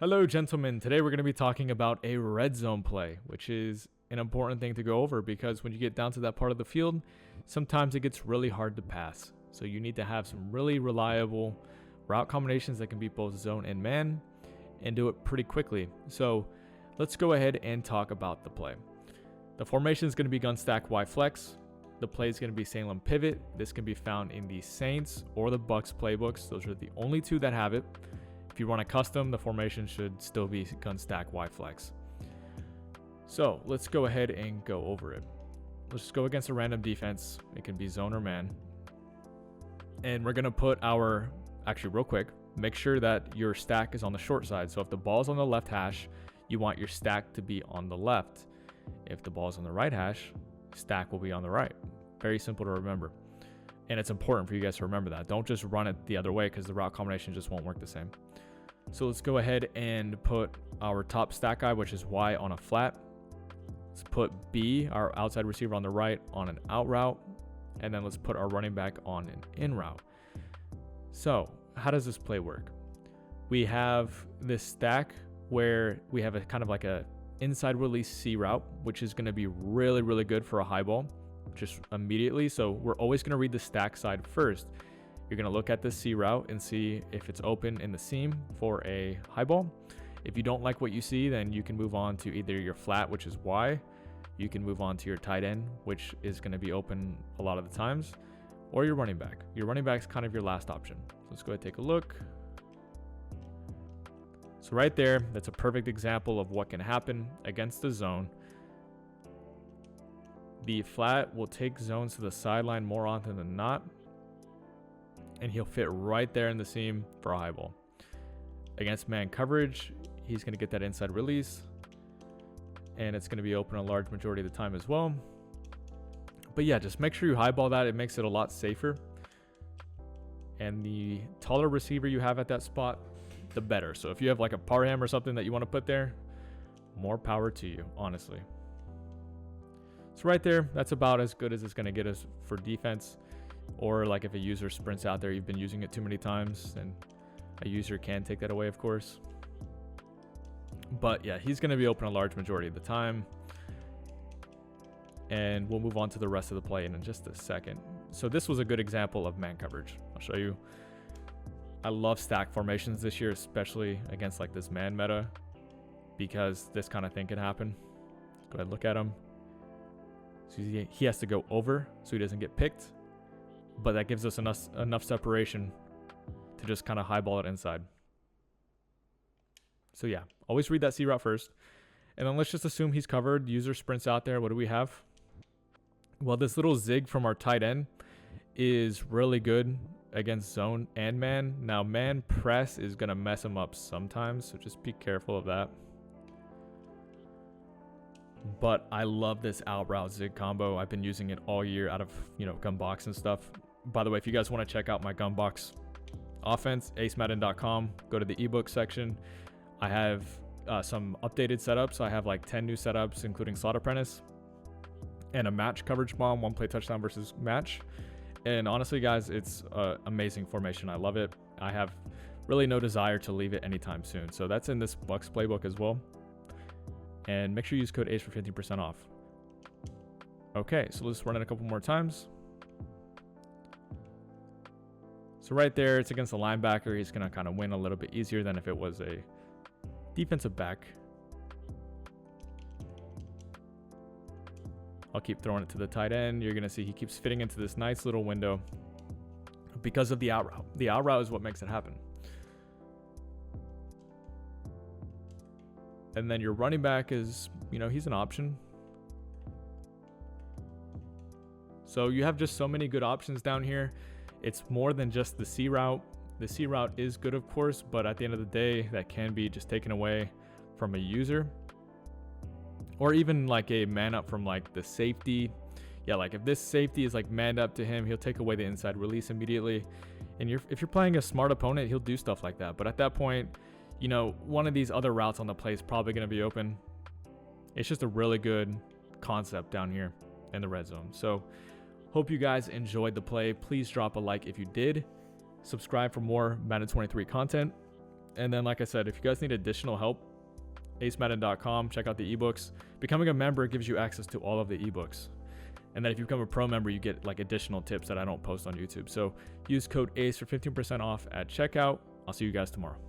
Hello, gentlemen. Today we're going to be talking about a red zone play, which is an important thing to go over because when you get down to that part of the field, sometimes it gets really hard to pass. So you need to have some really reliable route combinations that can beat both zone and man and do it pretty quickly. So let's go ahead and talk about the play. The formation is going to be gun stack Y flex. The play is going to be Salem pivot. This can be found in the Saints or the Bucs playbooks. Those are the only two that have it. If you run a custom, the formation should still be gun stack Y flex. So let's go ahead and go over it. Let's just go against a random defense. It can be zone or man. And we're going to put actually real quick, make sure that your stack is on the short side. So if the ball's on the left hash, you want your stack to be on the left. If the ball's on the right hash, stack will be on the right. Very simple to remember. And it's important for you guys to remember that. Don't just run it the other way because the route combination just won't work the same. So let's go ahead and put our top stack guy, which is Y, on a flat. Let's put B, our outside receiver, on the right on an out route. And then let's put our running back on an in route. So how does this play work? We have this stack where we have a kind of like a inside release C route, which is going to be really, really good for a high ball just immediately. So we're always going to read the stack side first. You're going to look at the C route and see if it's open in the seam for a high ball. If you don't like what you see, then you can move on to either your flat, which is Y. You can move on to your tight end, which is going to be open a lot of the times, or your running back. Your running back is kind of your last option. So let's go ahead and take a look. So right there, that's a perfect example of what can happen against the zone. The flat will take zones to the sideline more often than not, and he'll fit right there in the seam for a high ball. Against man coverage, he's going to get that inside release, and it's going to be open a large majority of the time as well. But yeah, just make sure you highball that. It makes it a lot safer. And the taller receiver you have at that spot, the better. So if you have like a Parham or something that you want to put there, more power to you, honestly. So right there, that's about as good as it's going to get us for defense. Or like if a user sprints out there, you've been using it too many times, and a user can take that away, of course. But yeah, he's going to be open a large majority of the time. And we'll move on to the rest of the play in just a second. So this was a good example of man coverage. I'll show you. I love stack formations this year, especially against like this man meta, because this kind of thing can happen. Go ahead and look at him. So he has to go over so he doesn't get picked, but that gives us enough separation to just kind of highball it inside. So yeah, always read that C route first. And then let's just assume he's covered. User sprints out there. What do we have? Well, this little zig from our tight end is really good against zone and man. Now, man press is going to mess him up sometimes, so just be careful of that. But I love this out route zig combo. I've been using it all year out of, gun box and stuff. By the way, if you guys want to check out my gun box offense, acemadden.com, go to the ebook section. I have some updated setups. I have like 10 new setups, including Slot Apprentice and a match coverage bomb, one play touchdown versus match. And honestly, guys, it's an amazing formation. I love it. I have really no desire to leave it anytime soon. So that's in this Bucs playbook as well. And make sure you use code ACE for 15% off. Okay, so let's run it a couple more times. So right there, it's against a linebacker. He's going to kind of win a little bit easier than if it was a defensive back. I'll keep throwing it to the tight end. You're going to see he keeps fitting into this nice little window because of the out route. The out route is what makes it happen. And then your running back is, he's an option. So you have just so many good options down here. It's more than just the C route. The C route is good, of course, but at the end of the day, that can be just taken away from a user. Or even like a man up from like the safety. Yeah, like if this safety is like manned up to him, he'll take away the inside release immediately. And if you're playing a smart opponent, he'll do stuff like that. But at that point, one of these other routes on the play is probably going to be open. It's just a really good concept down here in the red zone. So hope you guys enjoyed the play. Please drop a like if you did. Subscribe for more Madden 23 content. And then, like I said, if you guys need additional help, acemadden.com, check out the ebooks. Becoming a member gives you access to all of the ebooks. And then if you become a pro member, you get like additional tips that I don't post on YouTube. So use code ACE for 15% off at checkout. I'll see you guys tomorrow.